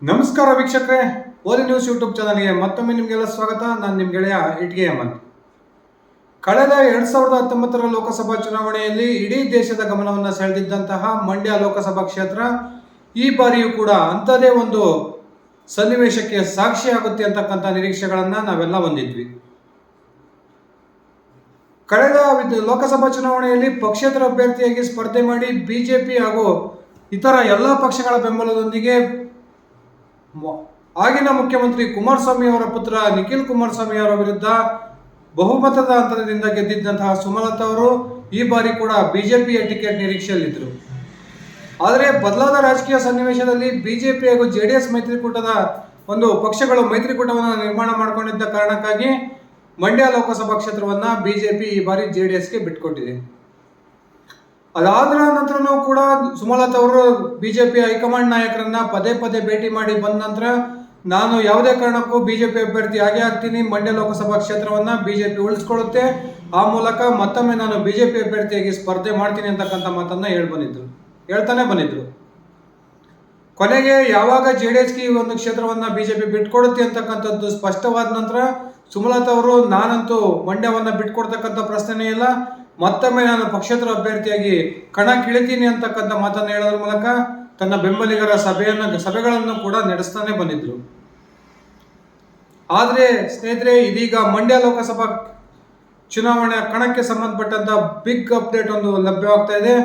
ನಮಸ್ಕಾರ ವೀಕ್ಷಕರೇ, ಓದಿ ನ್ಯೂಸ್ ಯೂಟ್ಯೂಬ್ ಚಾನಲ್ಗೆ ಮತ್ತೊಮ್ಮೆ ನಿಮಗೆಲ್ಲ ಸ್ವಾಗತ. ನಾನು ನಿಮ್ಮ ಗೆಳೆಯ ಇಟ್ಗೆ ಅಮನ್. ಕಳೆದ 2019 ಲೋಕಸಭಾ ಚುನಾವಣೆಯಲ್ಲಿ ಇಡೀ ದೇಶದ ಗಮನವನ್ನು ಸೆಳೆದಿದ್ದಂತಹ ಮಂಡ್ಯ ಲೋಕಸಭಾ ಕ್ಷೇತ್ರ ಈ ಬಾರಿಯೂ ಕೂಡ ಅಂಥದೇ ಒಂದು ಸನ್ನಿವೇಶಕ್ಕೆ ಸಾಕ್ಷಿಯಾಗುತ್ತೆ ಅಂತಕ್ಕಂಥ ನಿರೀಕ್ಷೆಗಳನ್ನು ನಾವೆಲ್ಲ ಹೊಂದಿದ್ವಿ. ಕಳೆದ ಲೋಕಸಭಾ ಚುನಾವಣೆಯಲ್ಲಿ ಪಕ್ಷೇತರ ಅಭ್ಯರ್ಥಿಯಾಗಿ ಸ್ಪರ್ಧೆ ಮಾಡಿ ಬಿಜೆಪಿ ಹಾಗೂ ಇತರ ಎಲ್ಲ ಪಕ್ಷಗಳ ಬೆಂಬಲದೊಂದಿಗೆ ಆಗಿನ ಮುಖ್ಯಮಂತ್ರಿ ಕುಮಾರಸ್ವಾಮಿ ಅವರ ಪುತ್ರ ನಿಖಿಲ್ ಕುಮಾರಸ್ವಾಮಿ ಅವರ ವಿರುದ್ಧ ಬಹುಮತದ ಅಂತರದಿಂದ ಗೆದ್ದಿದ್ದಂತಹ ಸುಮಲತಾ ಅವರು ಈ ಬಾರಿ ಕೂಡ ಬಿಜೆಪಿಯ ಟಿಕೆಟ್ ನಿರೀಕ್ಷೆಯಲ್ಲಿದ್ದರು. ಆದರೆ ಬದಲಾದ ರಾಜಕೀಯ ಸನ್ನಿವೇಶದಲ್ಲಿ ಬಿಜೆಪಿ ಹಾಗೂ ಜೆಡಿಎಸ್ ಮೈತ್ರಿಕೂಟದ ಒಂದು ಪಕ್ಷಗಳು ಮೈತ್ರಿಕೂಟವನ್ನು ನಿರ್ಮಾಣ ಮಾಡಿಕೊಂಡಿದ್ದ ಕಾರಣಕ್ಕಾಗಿ ಮಂಡ್ಯ ಲೋಕಸಭಾ ಕ್ಷೇತ್ರವನ್ನು ಬಿಜೆಪಿ ಈ ಬಾರಿ ಜೆಡಿಎಸ್ಗೆ ಬಿಟ್ಟುಕೊಟ್ಟಿದೆ. ಅದಾದ ನಂತರನೂ ಕೂಡ ಸುಮಲತಾ ಅವರು ಬಿಜೆಪಿ ಹೈಕಮಾಂಡ್ ನಾಯಕರನ್ನ ಪದೇ ಪದೇ ಭೇಟಿ ಮಾಡಿ ಬಂದ ನಂತರ ನಾನು ಯಾವುದೇ ಕಾರಣಕ್ಕೂ ಬಿಜೆಪಿ ಅಭ್ಯರ್ಥಿ ಆಗೇ ಆಗ್ತೀನಿ, ಮಂಡ್ಯ ಲೋಕಸಭಾ ಕ್ಷೇತ್ರವನ್ನ ಬಿಜೆಪಿ ಉಳಿಸ್ಕೊಳ್ಳುತ್ತೆ, ಆ ಮೂಲಕ ಮತ್ತೊಮ್ಮೆ ನಾನು ಬಿಜೆಪಿ ಅಭ್ಯರ್ಥಿಯಾಗಿ ಸ್ಪರ್ಧೆ ಮಾಡ್ತೀನಿ ಅಂತಕ್ಕಂಥ ಮಾತನ್ನ ಹೇಳ್ತಾನೆ ಬಂದಿದ್ರು. ಕೊನೆಗೆ ಯಾವಾಗ ಜೆಡಿಎಸ್ಗೆ ಈ ಒಂದು ಕ್ಷೇತ್ರವನ್ನ ಬಿಜೆಪಿ ಬಿಟ್ಕೊಡುತ್ತೆ ಅಂತಕ್ಕಂಥದ್ದು ಸ್ಪಷ್ಟವಾದ ನಂತರ ಸುಮಲತಾ ಅವರು ನಾನಂತೂ ಮಂಡ್ಯವನ್ನ ಬಿಟ್ಕೊಡ್ತಕ್ಕಂಥ ಪ್ರಶ್ನೆನೇ ಇಲ್ಲ, ಮತ್ತೊಮ್ಮೆ ನಾನು ಪಕ್ಷೇತರ ಅಭ್ಯರ್ಥಿಯಾಗಿ ಕಣಕ್ಕಿಳಿತೀನಿ ಅಂತಕ್ಕಂಥ ಮಾತನ್ನು ಹೇಳೋದ್ರ ಮೂಲಕ ತನ್ನ ಬೆಂಬಲಿಗರ ಸಭೆಗಳನ್ನು ಕೂಡ ನಡೆಸ್ತಾನೆ ಬಂದಿದ್ರು. ಆದರೆ ಸ್ನೇಹಿತರೆ, ಇದೀಗ ಮಂಡ್ಯ ಲೋಕಸಭಾ ಚುನಾವಣೆ ಕಣಕ್ಕೆ ಸಂಬಂಧಪಟ್ಟಂತ ಬಿಗ್ ಅಪ್ಡೇಟ್ ಒಂದು ಲಭ್ಯವಾಗ್ತಾ ಇದೆ.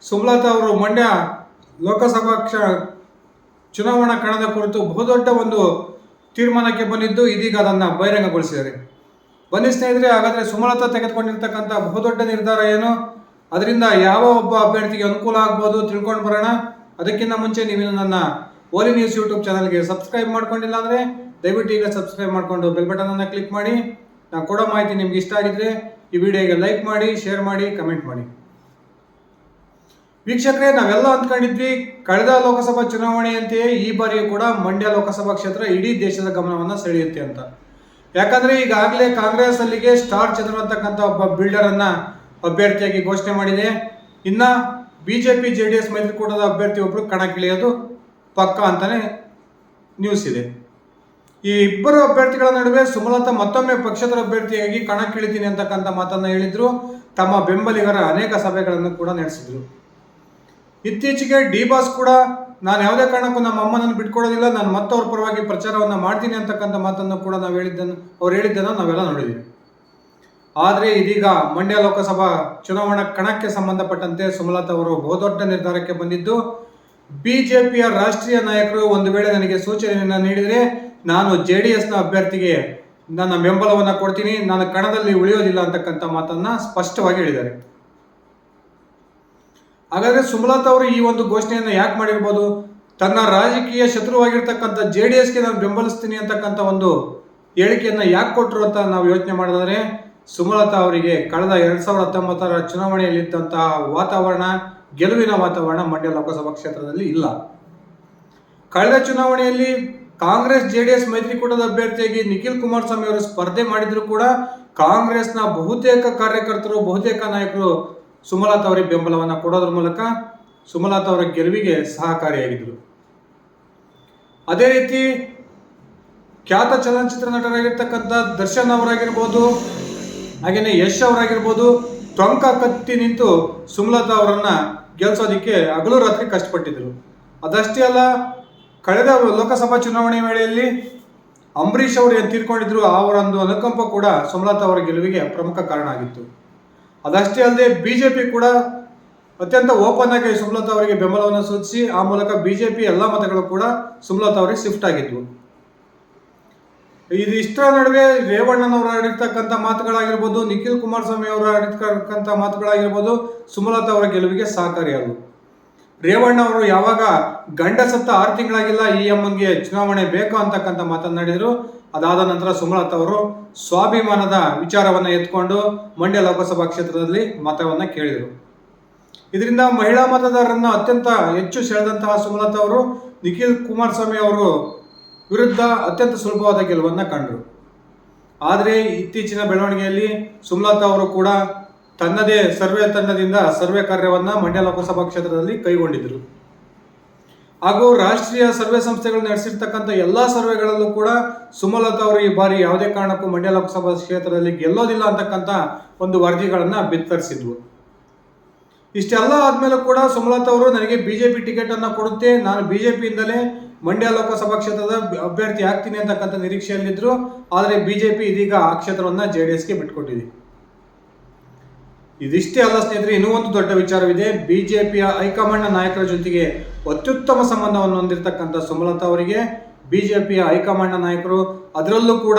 ಸುಮಲತಾ ಅವರು ಮಂಡ್ಯ ಲೋಕಸಭಾ ಚುನಾವಣಾ ಕಣದ ಕುರಿತು ಬಹುದೊಡ್ಡ ಒಂದು ತೀರ್ಮಾನಕ್ಕೆ ಬಂದಿದ್ದು ಇದೀಗ ಅದನ್ನು ಬಹಿರಂಗಗೊಳಿಸಿದ್ದಾರೆ. ಬನ್ನಿ ಸ್ನೇಹಿತರೆ, ಹಾಗಾದರೆ ಸುಮಲತಾ ತೆಗೆದುಕೊಂಡಿರ್ತಕ್ಕಂಥ ಬಹುದೊಡ್ಡ ನಿರ್ಧಾರ ಏನು, ಅದರಿಂದ ಯಾವ ಒಬ್ಬ ಅಭ್ಯರ್ಥಿಗೆ ಅನುಕೂಲ ಆಗ್ಬೋದು ತಿಳ್ಕೊಂಡು ಬರೋಣ. ಅದಕ್ಕಿಂತ ಮುಂಚೆ ನೀವು ನನ್ನ ಓಲಿ ನ್ಯೂಸ್ ಯೂಟ್ಯೂಬ್ ಚಾನಲ್ಗೆ ಸಬ್ಸ್ಕ್ರೈಬ್ ಮಾಡ್ಕೊಂಡಿಲ್ಲ ಅಂದರೆ ದಯವಿಟ್ಟು ಈಗ ಸಬ್ಸ್ಕ್ರೈಬ್ ಮಾಡಿಕೊಂಡು ಬೆಲ್ ಬಟನನ್ನು ಕ್ಲಿಕ್ ಮಾಡಿ. ನಾನು ಕೊಡೋ ಮಾಹಿತಿ ನಿಮ್ಗೆ ಇಷ್ಟ ಆಗಿದ್ರೆ ಈ ವಿಡಿಯೋಗೆ ಲೈಕ್ ಮಾಡಿ, ಶೇರ್ ಮಾಡಿ, ಕಮೆಂಟ್ ಮಾಡಿ. ವೀಕ್ಷಕರೇ, ನಾವೆಲ್ಲ ಅಂದ್ಕೊಂಡಿದ್ವಿ ಕಳೆದ ಲೋಕಸಭಾ ಚುನಾವಣೆಯಂತೆಯೇ ಈ ಬಾರಿಯೂ ಕೂಡ ಮಂಡ್ಯ ಲೋಕಸಭಾ ಕ್ಷೇತ್ರ ಇಡೀ ದೇಶದ ಗಮನವನ್ನು ಸೆಳೆಯುತ್ತೆ ಅಂತ. ಯಾಕಂದ್ರೆ ಈಗಾಗಲೇ ಕಾಂಗ್ರೆಸ್ ಅಲ್ಲಿಗೆ ಸ್ಟಾರ್ ಚಂದ್ರ ಅಂತಕ್ಕಂಥ ಒಬ್ಬ ಬಿಲ್ಡರ್ ಅನ್ನ ಅಭ್ಯರ್ಥಿಯಾಗಿ ಘೋಷಣೆ ಮಾಡಿದೆ. ಇನ್ನ ಬಿಜೆಪಿ ಜೆಡಿಎಸ್ ಮೈತ್ರಿಕೂಟದ ಅಭ್ಯರ್ಥಿ ಒಬ್ರು ಕಣಕ್ಕಿಳಿಯೋದು ಪಕ್ಕ ಅಂತಾನೆ ನ್ಯೂಸ್ ಇದೆ. ಈ ಇಬ್ಬರು ಅಭ್ಯರ್ಥಿಗಳ ನಡುವೆ ಸುಮಲತಾ ಮತ್ತೊಮ್ಮೆ ಪಕ್ಷೇತರ ಅಭ್ಯರ್ಥಿಯಾಗಿ ಕಣಕ್ಕಿಳಿತೀನಿ ಅಂತಕ್ಕಂಥ ಮಾತನ್ನ ಹೇಳಿದ್ರು. ತಮ್ಮ ಬೆಂಬಲಿಗರ ಅನೇಕ ಸಭೆಗಳನ್ನು ಕೂಡ ನಡೆಸಿದ್ರು. ಇತ್ತೀಚೆಗೆ ಡಿ ಬಾಸ್ ಕೂಡ ನಾನು ಯಾವುದೇ ಕಾರಣಕ್ಕೂ ನಮ್ಮ ಅಮ್ಮನನ್ನು ಬಿಟ್ಕೊಡೋದಿಲ್ಲ, ನಾನು ಮತ್ತವ್ರ ಪರವಾಗಿ ಪ್ರಚಾರವನ್ನು ಮಾಡ್ತೀನಿ ಅಂತಕ್ಕಂಥ ಮಾತನ್ನು ಕೂಡ ಅವ್ರು ಹೇಳಿದ್ದನ್ನು ನಾವೆಲ್ಲ ನೋಡಿದ್ದೀವಿ. ಆದರೆ ಇದೀಗ ಮಂಡ್ಯ ಲೋಕಸಭಾ ಚುನಾವಣಾ ಕಣಕ್ಕೆ ಸಂಬಂಧಪಟ್ಟಂತೆ ಸುಮಲತಾ ಅವರು ಬಹುದೊಡ್ಡ ನಿರ್ಧಾರಕ್ಕೆ ಬಂದಿದ್ದು, ಬಿಜೆಪಿಯ ರಾಷ್ಟ್ರೀಯ ನಾಯಕರು ಒಂದು ವೇಳೆ ನನಗೆ ಸೂಚನೆಯನ್ನು ನೀಡಿದರೆ ನಾನು ಜೆಡಿಎಸ್ನ ಅಭ್ಯರ್ಥಿಗೆ ನನ್ನ ಬೆಂಬಲವನ್ನು ಕೊಡ್ತೀನಿ, ನಾನು ಕಣದಲ್ಲಿ ಉಳಿಯೋದಿಲ್ಲ ಅಂತಕ್ಕಂಥ ಮಾತನ್ನ ಸ್ಪಷ್ಟವಾಗಿ ಹೇಳಿದ್ದಾರೆ. ಹಾಗಾದ್ರೆ ಸುಮಲತಾ ಅವರು ಈ ಒಂದು ಘೋಷಣೆಯನ್ನು ಯಾಕೆ ಮಾಡಿರ್ಬೋದು? ತನ್ನ ರಾಜಕೀಯ ಶತ್ರುವಾಗಿರ್ತಕ್ಕಂಥ ಜೆಡಿಎಸ್ಗೆ ನಾನು ಬೆಂಬಲಿಸ್ತೀನಿ ಅಂತಕ್ಕಂಥ ಒಂದು ಹೇಳಿಕೆಯನ್ನು ಯಾಕೆ ಕೊಟ್ಟರು ಅಂತ ನಾವು ಯೋಚನೆ ಮಾಡಿದ್ರೆ, ಸುಮಲತಾ ಅವರಿಗೆ ಕಳೆದ 2019 ಚುನಾವಣೆಯಲ್ಲಿದ್ದಂತಹ ವಾತಾವರಣ, ಗೆಲುವಿನ ವಾತಾವರಣ ಮಂಡ್ಯ ಲೋಕಸಭಾ ಕ್ಷೇತ್ರದಲ್ಲಿ ಇಲ್ಲ. ಕಳೆದ ಚುನಾವಣೆಯಲ್ಲಿ ಕಾಂಗ್ರೆಸ್ ಜೆಡಿಎಸ್ ಮೈತ್ರಿಕೂಟದ ಅಭ್ಯರ್ಥಿಯಾಗಿ ನಿಖಿಲ್ ಕುಮಾರಸ್ವಾಮಿ ಅವರು ಸ್ಪರ್ಧೆ ಮಾಡಿದ್ರು ಕೂಡ ಕಾಂಗ್ರೆಸ್ನ ಬಹುತೇಕ ಕಾರ್ಯಕರ್ತರು, ಬಹುತೇಕ ನಾಯಕರು ಸುಮಲತಾ ಅವರಿಗೆ ಬೆಂಬಲವನ್ನು ಕೊಡೋದ್ರ ಮೂಲಕ ಸುಮಲತಾ ಅವರ ಗೆಲುವಿಗೆ ಸಹಕಾರಿಯಾಗಿದ್ದರು. ಅದೇ ರೀತಿ ಖ್ಯಾತ ಚಲನಚಿತ್ರ ನಟರಾಗಿರ್ತಕ್ಕಂಥ ದರ್ಶನ್ ಅವರಾಗಿರ್ಬೋದು, ಹಾಗೆಯೇ ಯಶ್ ಅವರಾಗಿರ್ಬೋದು, ಟೊಂಕ ಕತ್ತಿ ನಿಂತು ಸುಮಲತಾ ಅವರನ್ನ ಗೆಲ್ಸೋದಿಕ್ಕೆ ಹಗಲು ರಾತ್ರಿ ಕಷ್ಟಪಟ್ಟಿದ್ರು. ಅದಷ್ಟೇ ಅಲ್ಲ, ಕಳೆದ ಲೋಕಸಭಾ ಚುನಾವಣೆ ವೇಳೆಯಲ್ಲಿ ಅಂಬರೀಷ್ ಅವರು ಏನು ತೀರ್ಕೊಂಡಿದ್ರು, ಅವರೊಂದು ಅನುಕಂಪ ಕೂಡ ಸುಮಲತಾ ಅವರ ಗೆಲುವಿಗೆ ಪ್ರಮುಖ ಕಾರಣ ಆಗಿತ್ತು. ಅದಷ್ಟೇ ಅಲ್ಲದೆ ಬಿಜೆಪಿ ಕೂಡ ಅತ್ಯಂತ ಓಪನ್ ಆಗಿ ಸುಮಲತಾ ಅವರಿಗೆ ಬೆಂಬಲವನ್ನು ಸೂಚಿಸಿ ಆ ಮೂಲಕ ಬಿಜೆಪಿ ಎಲ್ಲ ಮತಗಳು ಕೂಡ ಸುಮಲತಾ ಅವರಿಗೆ ಶಿಫ್ಟ್ ಆಗಿದ್ವು. ಇದು ಇಷ್ಟರ ನಡುವೆ ರೇವಣ್ಣನವರು ಆಡಿರ್ತಕ್ಕಂಥ ಮಾತುಗಳಾಗಿರ್ಬೋದು, ನಿಖಿಲ್ ಕುಮಾರಸ್ವಾಮಿ ಅವರು ಆಡಿರ್ತಕ್ಕಂಥ ಮಾತುಗಳಾಗಿರ್ಬೋದು ಸುಮಲತಾ ಅವರ ಗೆಲುವಿಗೆ ಸಹಕಾರಿಯಾದವು. ರೇವಣ್ಣ ಅವರು ಯಾವಾಗ ಗಂಡ ಸತ್ತ 6 ತಿಂಗಳಾಗಿಲ್ಲ, ಈ ಅಮ್ಮನಿಗೆ ಚುನಾವಣೆ ಬೇಕು ಅಂತಕ್ಕಂಥ ಮಾತನಾಡಿದರು. ಅದಾದ ನಂತರ ಸುಮಲತಾ ಅವರು ಸ್ವಾಭಿಮಾನದ ವಿಚಾರವನ್ನು ಎತ್ಕೊಂಡು ಮಂಡ್ಯ ಲೋಕಸಭಾ ಕ್ಷೇತ್ರದಲ್ಲಿ ಮತವನ್ನು ಕೇಳಿದರು. ಇದರಿಂದ ಮಹಿಳಾ ಮತದಾರರನ್ನು ಅತ್ಯಂತ ಹೆಚ್ಚು ಸೆಳೆದಂತಹ ಸುಮಲತಾ ಅವರು ನಿಖಿಲ್ ಕುಮಾರಸ್ವಾಮಿ ಅವರು ವಿರುದ್ಧ ಅತ್ಯಂತ ಸುಲಭವಾದ ಗೆಲುವನ್ನು ಕಂಡರು. ಆದರೆ ಇತ್ತೀಚಿನ ಬೆಳವಣಿಗೆಯಲ್ಲಿ ಸುಮಲತಾ ಅವರು ಕೂಡ ತನ್ನದೇ ಸರ್ವೆ ತಂಡದಿಂದ ಸರ್ವೆ ಕಾರ್ಯವನ್ನು ಮಂಡ್ಯ ಲೋಕಸಭಾ ಕ್ಷೇತ್ರದಲ್ಲಿ ಕೈಗೊಂಡಿದ್ದರು. ಹಾಗೂ ರಾಷ್ಟ್ರೀಯ ಸರ್ವೆ ಸಂಸ್ಥೆಗಳು ನಡೆಸಿರ್ತಕ್ಕಂಥ ಎಲ್ಲಾ ಸರ್ವೆಗಳಲ್ಲೂ ಕೂಡ ಸುಮಲತಾ ಅವರು ಈ ಬಾರಿ ಯಾವುದೇ ಕಾರಣಕ್ಕೂ ಮಂಡ್ಯ ಲೋಕಸಭಾ ಕ್ಷೇತ್ರದಲ್ಲಿ ಗೆಲ್ಲೋದಿಲ್ಲ ಅಂತಕ್ಕಂಥ ಒಂದು ವರದಿಗಳನ್ನ ಬಿತ್ತರಿಸಿದ್ವು. ಇಷ್ಟೆಲ್ಲ ಆದ್ಮೇಲೆ ಕೂಡ ಸುಮಲತಾ ಅವರು ನನಗೆ ಬಿಜೆಪಿ ಟಿಕೆಟ್ ಅನ್ನ ಕೊಡುತ್ತೆ, ನಾನು ಬಿಜೆಪಿಯಿಂದಲೇ ಮಂಡ್ಯ ಲೋಕಸಭಾ ಕ್ಷೇತ್ರದ ಅಭ್ಯರ್ಥಿ ಆಗ್ತೀನಿ ಅಂತಕ್ಕಂಥ ನಿರೀಕ್ಷೆಯಲ್ಲಿದ್ರು. ಆದರೆ ಬಿಜೆಪಿ ಇದೀಗ ಆ ಕ್ಷೇತ್ರವನ್ನ ಜೆಡಿಎಸ್ಗೆ ಬಿಟ್ಕೊಟ್ಟಿದೆ. ಇದಿಷ್ಟೇ ಅಲ್ಲ ಸ್ನೇಹಿತರೆ, ಇನ್ನೂ ಒಂದು ದೊಡ್ಡ ವಿಚಾರವಿದೆ. ಬಿಜೆಪಿಯ ಹೈಕಮಾಂಡ್ ನಾಯಕರ ಜೊತೆಗೆ ಅತ್ಯುತ್ತಮ ಸಂಬಂಧವನ್ನು ಹೊಂದಿರತಕ್ಕಂಥ ಸುಮಲತಾ ಅವರಿಗೆ ಬಿಜೆಪಿಯ ಹೈಕಮಾಂಡ್ ನಾಯಕರು, ಅದರಲ್ಲೂ ಕೂಡ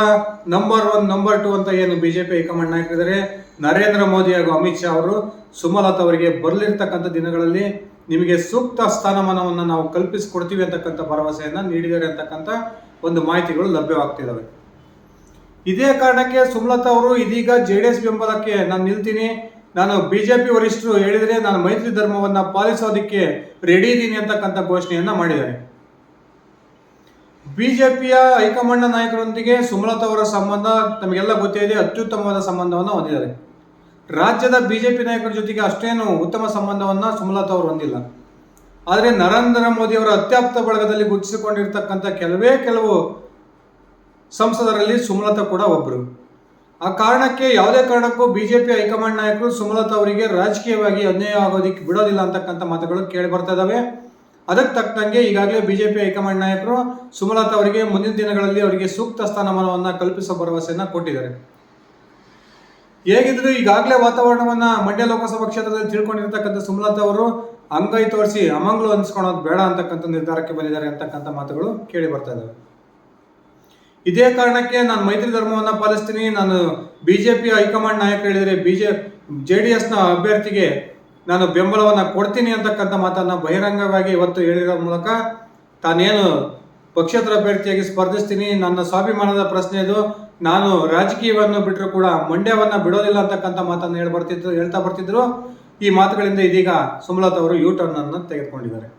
ನಂಬರ್ 1 ನಂಬರ್ 2 ಅಂತ ಏನು ಬಿಜೆಪಿ ಹೈಕಮಾಂಡ್ ನಾಯಕರಿದ್ದಾರೆ ನರೇಂದ್ರ ಮೋದಿ ಹಾಗೂ ಅಮಿತ್ ಶಾ ಅವರು ಸುಮಲತಾ ಅವರಿಗೆ ಬರಲಿರ್ತಕ್ಕಂಥ ದಿನಗಳಲ್ಲಿ ನಿಮಗೆ ಸೂಕ್ತ ಸ್ಥಾನಮಾನವನ್ನು ನಾವು ಕಲ್ಪಿಸಿಕೊಡ್ತೀವಿ ಅಂತಕ್ಕಂಥ ಭರವಸೆಯನ್ನ ನೀಡಿದ್ದಾರೆ ಅಂತಕ್ಕಂಥ ಒಂದು ಮಾಹಿತಿಗಳು ಲಭ್ಯವಾಗ್ತಿದ್ದಾವೆ. ಇದೇ ಕಾರಣಕ್ಕೆ ಸುಮಲತಾ ಅವರು ಇದೀಗ ಜೆಡಿಎಸ್ ಬೆಂಬಲಕ್ಕೆ ನಾನು ನಿಲ್ತೀನಿ, ನಾನು ಬಿಜೆಪಿ ವರಿಷ್ಠರು ಹೇಳಿದರೆ ನಾನು ಮೈತ್ರಿ ಧರ್ಮವನ್ನ ಪಾಲಿಸೋದಕ್ಕೆ ರೆಡಿ ಇದ್ದೀನಿ ಅಂತಕ್ಕಂಥ ಘೋಷಣೆಯನ್ನ ಮಾಡಿದ್ದಾರೆ. ಬಿಜೆಪಿಯ ಹೈಕಮಾಂಡ್ ನಾಯಕರೊಂದಿಗೆ ಸುಮಲತಾ ಅವರ ಸಂಬಂಧ ನಮಗೆಲ್ಲ ಗೊತ್ತಿದೆ, ಅತ್ಯುತ್ತಮವಾದ ಸಂಬಂಧವನ್ನು ಹೊಂದಿದ್ದಾರೆ. ರಾಜ್ಯದ ಬಿಜೆಪಿ ನಾಯಕರ ಜೊತೆಗೆ ಅಷ್ಟೇನು ಉತ್ತಮ ಸಂಬಂಧವನ್ನ ಸುಮಲತಾ ಅವರು ಹೊಂದಿಲ್ಲ. ಆದರೆ ನರೇಂದ್ರ ಮೋದಿ ಅವರ ಅತ್ಯಾಪ್ತ ಬಳಗದಲ್ಲಿ ಗುರುತಿಸಿಕೊಂಡಿರ್ತಕ್ಕಂಥ ಕೆಲವು ಸಂಸದರಲ್ಲಿ ಸುಮಲತಾ ಕೂಡ ಒಬ್ಬರು. ಆ ಕಾರಣಕ್ಕೆ ಯಾವುದೇ ಕಾರಣಕ್ಕೂ ಬಿಜೆಪಿ ಹೈಕಮಾಂಡ್ ನಾಯಕರು ಸುಮಲತಾ ಅವರಿಗೆ ರಾಜಕೀಯವಾಗಿ ಅನ್ಯಾಯ ಆಗೋದಿಕ್ಕೆ ಬಿಡೋದಿಲ್ಲ ಅಂತಕ್ಕಂಥ ಮಾತುಗಳು ಕೇಳಿ ಬರ್ತಾ ಇದಾವೆ. ಅದಕ್ಕೆ ತಕ್ಕಂಗೆ ಈಗಾಗಲೇ ಬಿಜೆಪಿ ಹೈಕಮಾಂಡ್ ನಾಯಕರು ಸುಮಲತಾ ಅವರಿಗೆ ಮುಂದಿನ ದಿನಗಳಲ್ಲಿ ಅವರಿಗೆ ಸೂಕ್ತ ಸ್ಥಾನಮಾನವನ್ನ ಕಲ್ಪಿಸುವ ಭರವಸೆಯನ್ನ ಕೊಟ್ಟಿದ್ದಾರೆ. ಹೇಗಿದ್ರು ಈಗಾಗಲೇ ವಾತಾವರಣವನ್ನ ಮಂಡ್ಯ ಲೋಕಸಭಾ ಕ್ಷೇತ್ರದಲ್ಲಿ ತಿಳ್ಕೊಂಡಿರ್ತಕ್ಕಂಥ ಸುಮಲತಾ ಅವರು ಅಂಗೈ ತೋರಿಸಿ ಅಮಂಗ್ಲು ಅನ್ಸ್ಕೊಳೋದು ಬೇಡ ಅಂತಕ್ಕಂಥ ನಿರ್ಧಾರಕ್ಕೆ ಬಂದಿದ್ದಾರೆ ಅಂತಕ್ಕಂಥ ಮಾತುಗಳು ಕೇಳಿ ಬರ್ತಾ ಇದಾವೆ. ಇದೇ ಕಾರಣಕ್ಕೆ ನಾನು ಮೈತ್ರಿ ಧರ್ಮವನ್ನ ಪಾಲಿಸ್ತೀನಿ, ನಾನು ಬಿಜೆಪಿ ಹೈಕಮಾಂಡ್ ನಾಯಕರು ಹೇಳಿದರೆ ಜೆಡಿಎಸ್ನ ಅಭ್ಯರ್ಥಿಗೆ ನಾನು ಬೆಂಬಲವನ್ನ ಕೊಡ್ತೀನಿ ಅಂತಕ್ಕಂಥ ಮಾತನ್ನ ಬಹಿರಂಗವಾಗಿ ಇವತ್ತು ಹೇಳಿರೋ ಮೂಲಕ ತಾನೇನು ಪಕ್ಷೇತರ ಅಭ್ಯರ್ಥಿಯಾಗಿ ಸ್ಪರ್ಧಿಸ್ತೀನಿ, ನನ್ನ ಸ್ವಾಭಿಮಾನದ ಪ್ರಶ್ನೆ ಇದು, ನಾನು ರಾಜಕೀಯವನ್ನು ಬಿಟ್ಟರು ಕೂಡ ಮಂಡ್ಯವನ್ನ ಬಿಡೋದಿಲ್ಲ ಅಂತಕ್ಕಂಥ ಮಾತನ್ನು ಹೇಳ್ತಾ ಬರ್ತಿದ್ರು. ಈ ಮಾತುಗಳಿಂದ ಇದೀಗ ಸುಮಲತಾ ಅವರು ಯೂಟರ್ನ್ ಅನ್ನು ತೆಗೆದುಕೊಂಡಿದ್ದಾರೆ.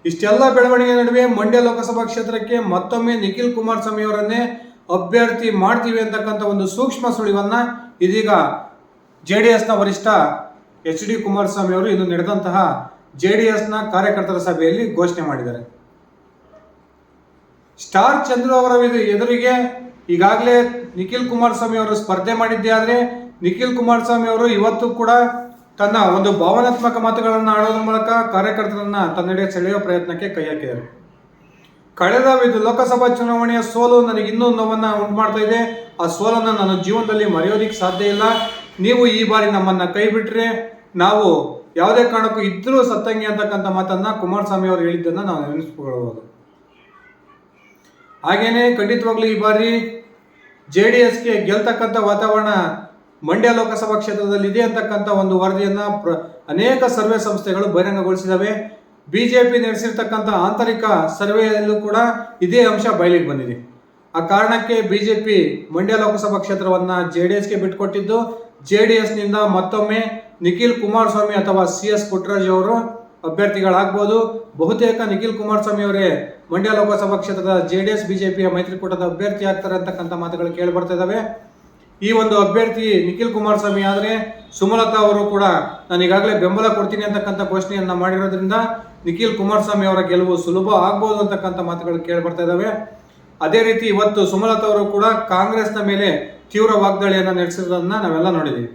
ಇಷ್ಟೆಲ್ಲ ಬೆಳವಣಿಗೆ ನಡುವೆ ಮಂಡ್ಯ ಲೋಕಸಭಾ ಕ್ಷೇತ್ರಕ್ಕೆ ಮತ್ತೊಮ್ಮೆ ನಿಖಿಲ್ ಕುಮಾರಸ್ವಾಮಿ ಅವರನ್ನೇ ಅಭ್ಯರ್ಥಿ ಮಾಡ್ತೀವಿ ಅಂತಕ್ಕಂಥ ಒಂದು ಸೂಕ್ಷ್ಮ ಸುಳಿವನ್ನ ಇದೀಗ ಜೆಡಿಎಸ್ನ ವರಿಷ್ಠ ಎಚ್ ಡಿ ಕುಮಾರಸ್ವಾಮಿ ಅವರು ಇಂದು ನಡೆದಂತಹ ಜೆಡಿಎಸ್ನ ಕಾರ್ಯಕರ್ತರ ಸಭೆಯಲ್ಲಿ ಘೋಷಣೆ ಮಾಡಿದ್ದಾರೆ. ಸ್ಟಾರ್ ಚಂದ್ರು ಅವರ ಎದುರಿಗೆ ಈಗಾಗಲೇ ನಿಖಿಲ್ ಕುಮಾರಸ್ವಾಮಿ ಅವರು ಸ್ಪರ್ಧೆ ಮಾಡಿದ್ದೇ ಆದರೆ ನಿಖಿಲ್ ಕುಮಾರಸ್ವಾಮಿ ಅವರು ಇವತ್ತು ಕೂಡ ತನ್ನ ಒಂದು ಭಾವನಾತ್ಮಕ ಮಾತುಗಳನ್ನು ಆಡೋದ್ರ ಮೂಲಕ ಕಾರ್ಯಕರ್ತರನ್ನ ತನ್ನೆಡೆ ಸೆಳೆಯುವ ಪ್ರಯತ್ನಕ್ಕೆ ಕೈ ಹಾಕಿದ್ದಾರೆ. ಕಳೆದ ಲೋಕಸಭಾ ಚುನಾವಣೆಯ ಸೋಲು ನನಗೆ ಇನ್ನೂ ನೋವನ್ನ ಉಂಟು ಮಾಡ್ತಾ ಇದೆ. ಆ ಸೋಲನ್ನು ನಾನು ಜೀವನದಲ್ಲಿ ಮರೆಯೋದಿಕ್ಕೆ ಸಾಧ್ಯ ಇಲ್ಲ. ನೀವು ಈ ಬಾರಿ ನಮ್ಮನ್ನ ಕೈ ಬಿಟ್ರೆ ನಾವು ಯಾವುದೇ ಕಾರಣಕ್ಕೂ ಇದ್ರೂ ಸತ್ತಂಗೆ ಅಂತಕ್ಕಂಥ ಮಾತನ್ನ ಕುಮಾರಸ್ವಾಮಿ ಅವರು ಹೇಳಿದ್ದನ್ನ ನಾವು ನೆನೆಸ್ಕೊಳ್ಳಬಹುದು. ಹಾಗೇನೆ ಖಂಡಿತವಾಗ್ಲೂ ಈ ಬಾರಿ ಜೆಡಿಎಸ್ಗೆ ಗೆಲ್ತಕ್ಕಂಥ ವಾತಾವರಣ ಮಂಡ್ಯ ಲೋಕಸಭಾ ಕ್ಷೇತ್ರದಲ್ಲಿ ಇದೆ ಅಂತಕ್ಕಂಥ ಒಂದು ವರದಿಯನ್ನ ಅನೇಕ ಸರ್ವೆ ಸಂಸ್ಥೆಗಳು ಬಹಿರಂಗಗೊಳಿಸಿದವೆ. ಬಿಜೆಪಿ ನಡೆಸಿರ್ತಕ್ಕಂಥ ಆಂತರಿಕ ಸರ್ವೆಯಲ್ಲೂ ಕೂಡ ಇದೇ ಅಂಶ ಬಯಲಿಗೆ ಬಂದಿದೆ. ಆ ಕಾರಣಕ್ಕೆ ಬಿಜೆಪಿ ಮಂಡ್ಯ ಲೋಕಸಭಾ ಕ್ಷೇತ್ರವನ್ನ ಜೆಡಿಎಸ್ಗೆ ಬಿಟ್ಟುಕೊಟ್ಟಿದ್ದು, ಜೆಡಿಎಸ್ನಿಂದ ಮತ್ತೊಮ್ಮೆ ನಿಖಿಲ್ ಕುಮಾರಸ್ವಾಮಿ ಅಥವಾ CS ಪುಟ್ಟರಾಜು ಅವರು ಅಭ್ಯರ್ಥಿಗಳಾಗಬಹುದು. ಬಹುತೇಕ ನಿಖಿಲ್ ಕುಮಾರಸ್ವಾಮಿ ಅವರೇ ಮಂಡ್ಯ ಲೋಕಸಭಾ ಕ್ಷೇತ್ರದ ಜೆಡಿಎಸ್ ಬಿಜೆಪಿಯ ಮೈತ್ರಿಕೂಟದ ಅಭ್ಯರ್ಥಿ ಆಗ್ತಾರೆ ಅಂತಕ್ಕಂಥ ಮಾತುಗಳು ಕೇಳಿ ಬರ್ತಾ ಇದಾವೆ. ಈ ಒಂದು ಅಭ್ಯರ್ಥಿ ನಿಖಿಲ್ ಕುಮಾರಸ್ವಾಮಿ ಆದರೆ ಸುಮಲತಾ ಅವರು ಕೂಡ ನಾನು ಈಗಾಗಲೇ ಬೆಂಬಲ ಕೊಡ್ತೀನಿ ಅಂತಕ್ಕಂಥ ಘೋಷಣೆಯನ್ನ ಮಾಡಿರೋದ್ರಿಂದ ನಿಖಿಲ್ ಕುಮಾರಸ್ವಾಮಿ ಅವರ ಗೆಲುವು ಸುಲಭ ಆಗ್ಬೋದು ಅಂತಕ್ಕಂಥ ಮಾತುಗಳು ಕೇಳಿ ಬರ್ತಾ ಇದಾವೆ. ಅದೇ ರೀತಿ ಇವತ್ತು ಸುಮಲತಾ ಅವರು ಕೂಡ ಕಾಂಗ್ರೆಸ್ನ ಮೇಲೆ ತೀವ್ರ ವಾಗ್ದಾಳಿಯನ್ನು ನಡೆಸಿರೋದನ್ನ ನಾವೆಲ್ಲ ನೋಡಿದ್ದೀವಿ.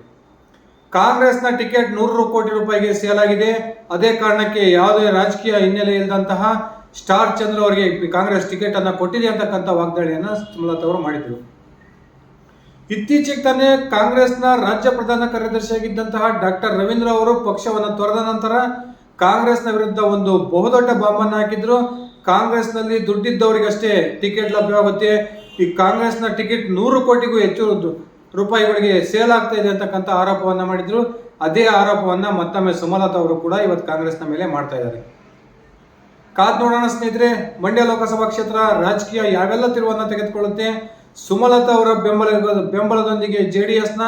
ಕಾಂಗ್ರೆಸ್ನ ಟಿಕೆಟ್ 100 ಕೋಟಿ ರೂಪಾಯಿಗೆ ಸೇಲ್ ಆಗಿದೆ. ಅದೇ ಕಾರಣಕ್ಕೆ ಯಾವುದೇ ರಾಜಕೀಯ ಹಿನ್ನೆಲೆ ಇಲ್ಲದಂತಹ ಸ್ಟಾರ್ ಚಂದ್ರ ಅವರಿಗೆ ಕಾಂಗ್ರೆಸ್ ಟಿಕೆಟ್ ಅನ್ನ ಕೊಟ್ಟಿದೆ ಅಂತಕ್ಕಂಥ ವಾಗ್ದಾಳಿಯನ್ನ ಸುಮಲತಾ ಅವರು ಮಾಡಿದ್ರು. ಇತ್ತೀಚೆಗೆ ತಾನೇ ಕಾಂಗ್ರೆಸ್ನ ರಾಜ್ಯ ಪ್ರಧಾನ ಕಾರ್ಯದರ್ಶಿಯಾಗಿದ್ದಂತಹ ಡಾಕ್ಟರ್ ರವೀಂದ್ರ ಅವರು ಪಕ್ಷವನ್ನು ತೊರೆದ ನಂತರ ಕಾಂಗ್ರೆಸ್ನ ವಿರುದ್ಧ ಒಂದು ಬಹುದೊಡ್ಡ ಬಾಂಬನ್ನು ಹಾಕಿದ್ರು. ಕಾಂಗ್ರೆಸ್ನಲ್ಲಿ ದುಡ್ಡಿದ್ದವರಿಗಷ್ಟೇ ಟಿಕೆಟ್ ಲಭ್ಯವಾಗುತ್ತೆ, ಈ ಕಾಂಗ್ರೆಸ್ನ ಟಿಕೆಟ್ 100 ಕೋಟಿಗೂ ಹೆಚ್ಚು ರೂಪಾಯಿಗಳಿಗೆ ಸೇಲ್ ಆಗ್ತಾ ಇದೆ ಅಂತಕ್ಕಂಥ ಆರೋಪವನ್ನ ಮಾಡಿದ್ರು. ಅದೇ ಆರೋಪವನ್ನ ಮತ್ತೊಮ್ಮೆ ಸುಮಲತಾ ಅವರು ಕೂಡ ಇವತ್ತು ಕಾಂಗ್ರೆಸ್ನ ಮೇಲೆ ಮಾಡ್ತಾ ಇದ್ದಾರೆ. ಕಾದ್ ನೋಡೋಣ ಸ್ನೇಹಿತರೆ, ಮಂಡ್ಯ ಲೋಕಸಭಾ ಕ್ಷೇತ್ರ ರಾಜಕೀಯ ಯಾವೆಲ್ಲ ತಿರುವನ್ನ ತೆಗೆದುಕೊಳ್ಳುತ್ತೆ. ಸುಮಲತಾ ಅವರ ಬೆಂಬಲದೊಂದಿಗೆ ಜೆಡಿಎಸ್ನ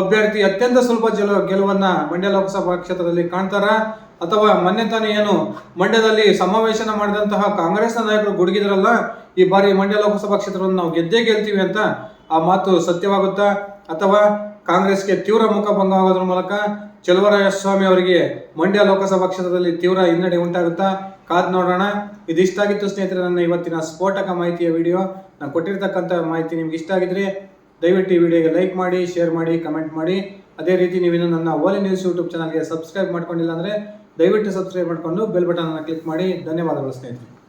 ಅಭ್ಯರ್ಥಿ ಅತ್ಯಂತ ಸುಲಭ ಗೆಲುವನ್ನ ಮಂಡ್ಯ ಲೋಕಸಭಾ ಕ್ಷೇತ್ರದಲ್ಲಿ ಕಾಣ್ತಾರ, ಅಥವಾ ಮೊನ್ನೆ ತಾನೇ ಏನು ಮಂಡ್ಯದಲ್ಲಿ ಸಮಾವೇಶನ ಮಾಡಿದಂತಹ ಕಾಂಗ್ರೆಸ್ನ ನಾಯಕರು ಗುಡುಗಿದ್ರಲ್ಲ, ಈ ಬಾರಿ ಮಂಡ್ಯ ಲೋಕಸಭಾ ಕ್ಷೇತ್ರವನ್ನು ನಾವು ಗೆದ್ದೇ ಗೆಲ್ತೀವಿ ಅಂತ, ಆ ಮಾತು ಸತ್ಯವಾಗುತ್ತಾ ಅಥವಾ ಕಾಂಗ್ರೆಸ್ಗೆ ತೀವ್ರ ಮುಖಭಂಗ ಆಗೋದ್ರ ಮೂಲಕ ಚಲುವರಾಯಸ್ವಾಮಿ ಅವರಿಗೆ ಮಂಡ್ಯ ಲೋಕಸಭಾ ಕ್ಷೇತ್ರದಲ್ಲಿ ತೀವ್ರ ಹಿನ್ನಡೆ ಉಂಟಾಗುತ್ತಾ ಕಾದ್ ನೋಡೋಣ. ಇದಿಷ್ಟಾಗಿತ್ತು ಸ್ನೇಹಿತರೆ ನನ್ನ ಇವತ್ತಿನ ಸ್ಫೋಟಕ ಮಾಹಿತಿಯ ವಿಡಿಯೋ. ನಾನು ಕೊಟ್ಟಿರ್ತಕ್ಕಂಥ ಮಾಹಿತಿ ನಿಮ್ಗೆ ಇಷ್ಟ ಆಗಿದ್ರೆ ದಯವಿಟ್ಟು ಈ ವಿಡಿಯೋಗೆ ಲೈಕ್ ಮಾಡಿ, ಶೇರ್ ಮಾಡಿ, ಕಮೆಂಟ್ ಮಾಡಿ. ಅದೇ ರೀತಿ ನೀವಿನ್ನು ನನ್ನ ಓಲಿ ನ್ಯೂಸ್ ಯೂಟ್ಯೂಬ್ ಚಾನಲ್ಗೆ ಸಬ್ಸ್ಕ್ರೈಬ್ ಮಾಡ್ಕೊಂಡಿಲ್ಲ ಅಂದರೆ ದಯವಿಟ್ಟು ಸಬ್ಸ್ಕ್ರೈಬ್ ಮಾಡಿಕೊಂಡು ಬೆಲ್ ಬಟನ್ ಅನ್ನು ಕ್ಲಿಕ್ ಮಾಡಿ. ಧನ್ಯವಾದಗಳು ಸ್ನೇಹಿತರೆ.